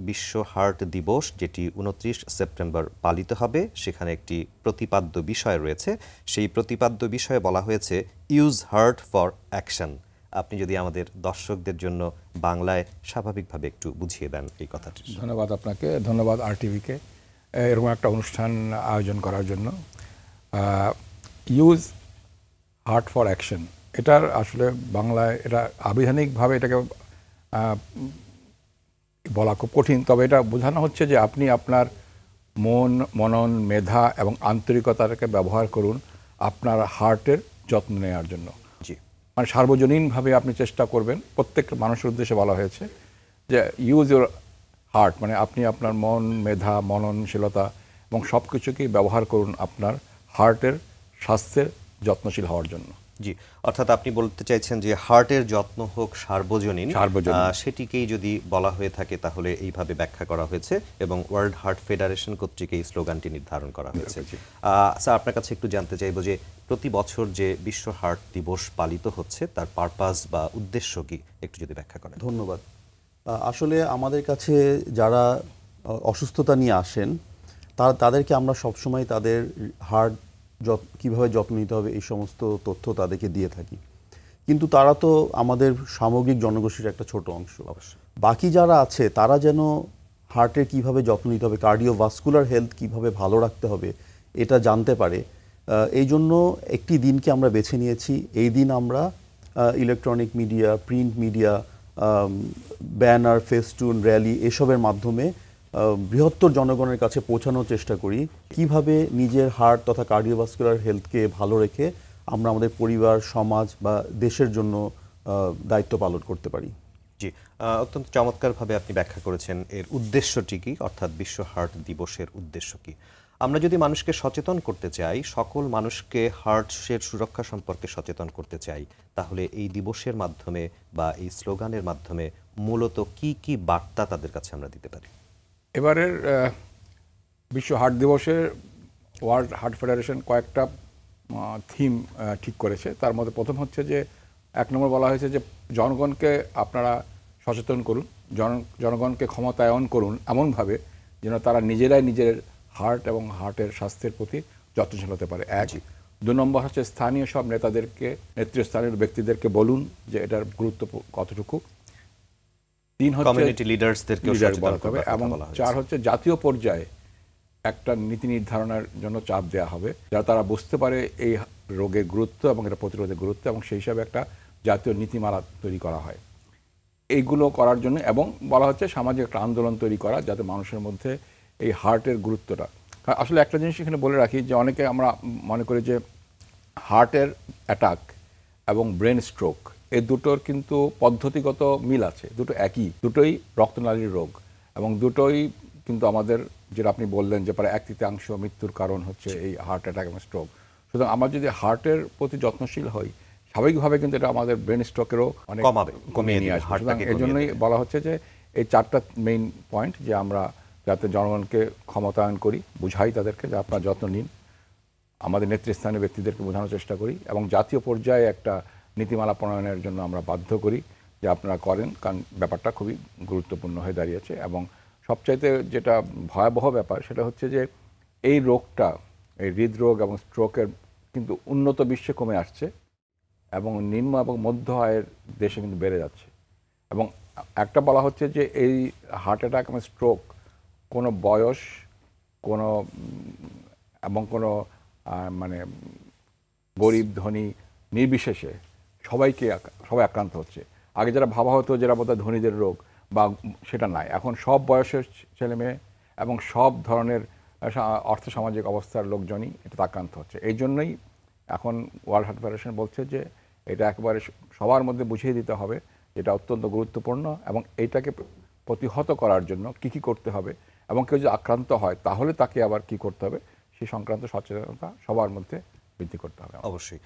বিশ্ব হার্ট দিবস, যেটি ২৯ সেপ্টেম্বর পালিত হবে, সেখানে একটি প্রতিপাদ্য বিষয় রয়েছে। সেই প্রতিপাদ্য বিষয়ে বলা হয়েছে ইউজ হার্ট ফর অ্যাকশন। আপনি যদি আমাদের দর্শকদের জন্য বাংলায় স্বাভাবিকভাবে একটু বুঝিয়ে দেন এই কথাটি। ধন্যবাদ আপনাকে, ধন্যবাদ RTVকে এরকম একটা অনুষ্ঠান আয়োজন করার জন্য। ইউজ হার্ট ফর অ্যাকশন, এটার আসলে বাংলায় এটা আবিধানিকভাবে এটাকে বলা খুব কঠিন, তবে এটা বোঝানো হচ্ছে যে আপনি আপনার মন, মনন, মেধা এবং আন্তরিকতাকে ব্যবহার করুন আপনার হার্টের যত্ন নেওয়ার জন্য। জি, মানে সার্বজনীনভাবে আপনি চেষ্টা করবেন। প্রত্যেক মানুষের উদ্দেশ্যে বলা হয়েছে যে ইউজ ইউর হার্ট, মানে আপনি আপনার মন, মেধা, মননশীলতা এবং সব কিছুকেই ব্যবহার করুন আপনার হার্টের স্বাস্থ্যের যত্নশীল হওয়ার জন্য। জি, অর্থাৎ আপনি বলতে চাইছেন যে হার্টের যত্ন হোক সার্বজনীন, সেটিকেই যদি বলা হয়ে থাকে তাহলে এইভাবে ব্যাখ্যা করা হয়েছে এবং ওয়ার্ল্ড হার্ট ফেডারেশন কর্তৃক এই স্লোগানটি নির্ধারণ করা হয়েছে। স্যার, আপনার কাছে একটু জানতে চাইব যে প্রতি বছর যে বিশ্ব হার্ট দিবস পালিত হচ্ছে তার পারপাস বা উদ্দেশ্য কি, একটু যদি ব্যাখ্যা করেন। ধন্যবাদ। আসলে আমাদের কাছে যারা অসুস্থতা নিয়ে আসেন তাদেরকে আমরা সবসময় তাদের হার্ট কীভাবে যত্ন নিতে হবে এই সমস্ত তথ্য তাদেরকে দিয়ে থাকি, কিন্তু তারা তো আমাদের সামগ্রিক জনগোষ্ঠীর একটা ছোট অংশ। বাকি যারা আছে তারা যেন হার্টের কীভাবে যত্ন নিতে হবে, কার্ডিওভাস্কুলার হেলথ কীভাবে ভালো রাখতে হবে এটা জানতে পারে। এই জন্য একটি দিনকে আমরা বেছে নিয়েছি। এই দিন আমরা electronic media, print media, banner, festoon, rally এসবের মাধ্যমে বৃহত্তর জনগণের কাছে পৌঁছানোর চেষ্টা করি কিভাবে নিজের হার্ট তথা কার্ডিওভাস্কুলার হেলথকে ভালো রেখে আমরা আমাদের পরিবার, সমাজ বা দেশের জন্য দায়িত্ব পালন করতে পারি। জি, অত্যন্ত চমৎকারভাবে আপনি ব্যাখ্যা করেছেন এর উদ্দেশ্যটি কি, অর্থাৎ বিশ্ব হার্ট দিবসের উদ্দেশ্য কি। আমরা যদি মানুষকে সচেতন করতে চাই, সকল মানুষকে হার্টের সুরক্ষা সম্পর্কে সচেতন করতে চাই, তাহলে এই দিবসের মাধ্যমে বা এই স্লোগানের মাধ্যমে মূলত কি কি বার্তা তাদের কাছে আমরা দিতে পারি? এবারের বিশ্ব হার্ট দিবসের ওয়ার্ল্ড হার্ট ফেডারেশন কয়েকটা থিম ঠিক করেছে। তার মধ্যে প্রথম হচ্ছে যে 1 নম্বর বলা হয়েছে যে জনগণকে আপনারা সচেতন করুন, জনগণকে ক্ষমতায়ন করুন এমনভাবে যেন তারা নিজেরাই নিজের হার্ট এবং হার্টের স্বাস্থ্যের প্রতি যত্নশীল হতে পারে। 2 নম্বর হচ্ছে স্থানীয় সব নেতাদেরকে, নেতৃস্থানীয় ব্যক্তিদেরকে বলুন যে এটার গুরুত্ব কতটুকু। 3 হচ্ছে কমিউনিটি লিডার্সদেরকে সচেতন করতে হবে এবং 4 হচ্ছে জাতীয় পর্যায়ে একটা নীতি নির্ধারণের জন্য চাপ দেওয়া হবে, যারা তারা বুঝতে পারে এই রোগের গুরুত্ব এবং এটা প্রতিরোধের গুরুত্ব, এবং সেই হিসাবে একটা জাতীয় নীতিমালা তৈরি করা হয়। এইগুলো করার জন্য এবং বলা হচ্ছে সামাজিক একটা আন্দোলন তৈরি করা, যাতে মানুষের মধ্যে এই হার্টের গুরুত্বটা। আসলে একটা জিনিস এখানে বলে রাখি যে অনেকে আমরা মনে করি যে হার্টের অ্যাটাক এবং ব্রেন স্ট্রোক এই দুটোর কিন্তু পদ্ধতিগত মিল আছে, দুটো একই, দুটোই রক্তনালীর রোগ এবং দুটোই কিন্তু আমাদের, যেটা আপনি বললেন যে প্রায় 1/3 মৃত্যুর কারণ হচ্ছে এই হার্ট অ্যাটাক এবং স্ট্রোক। সুতরাং আমরা যদি হার্টের প্রতি যত্নশীল হই, স্বাভাবিকভাবে কিন্তু এটা আমাদের ব্রেন স্ট্রোকেরও অনেক কমিয়ে নিয়ে আসবে। সুতরাং এই জন্যই বলা হচ্ছে যে এই 4টা মেইন পয়েন্ট, যে আমরা যাতে জনগণকে ক্ষমতায়ন করি, বুঝাই তাদেরকে যে আপনার যত্ন নিন, আমাদের নেতৃস্থানীয় ব্যক্তিদেরকে বোঝানোর চেষ্টা করি এবং জাতীয় পর্যায়ে একটা নীতিমালা প্রণয়নের জন্য আমরা বাধ্য করি যে আপনারা করেন, কারণ ব্যাপারটা খুবই গুরুত্বপূর্ণ হয়ে দাঁড়িয়েছে। এবং সবচাইতে যেটা ভয়াবহ ব্যাপার সেটা হচ্ছে যে এই রোগটা, এই হৃদরোগ এবং স্ট্রোকের কিন্তু উন্নত বিশ্বে কমে আসছে এবং নিম্ন এবং মধ্য আয়ের দেশে কিন্তু বেড়ে যাচ্ছে। এবং একটা বলা হচ্ছে যে এই হার্ট অ্যাটাক এবং স্ট্রোক কোনো বয়স, কোনো এবং কোনো মানে গরিব ধনী নির্বিশেষে সবাই আক্রান্ত হচ্ছে। আগে যারা ভাবা হতো যারা বোধহয় ধনীদের রোগ বা সেটা নাই, এখন সব বয়সের ছেলে মেয়ে এবং সব ধরনের অর্থসামাজিক অবস্থার লোকজনই এটা আক্রান্ত হচ্ছে। এই জন্যই এখন ওয়ার্ল্ড হার্ট ফেডারেশন বলছে যে এটা একেবারে সবার মধ্যে বুঝিয়ে দিতে হবে, এটা অত্যন্ত গুরুত্বপূর্ণ এবং এইটাকে প্রতিহত করার জন্য কী করতে হবে এবং কেউ যদি আক্রান্ত হয় তাহলে তাকে আবার কি করতে হবে সেই সংক্রান্ত সচেতনতা সবার মধ্যে বৃদ্ধি করতে হবে। অবশ্যই।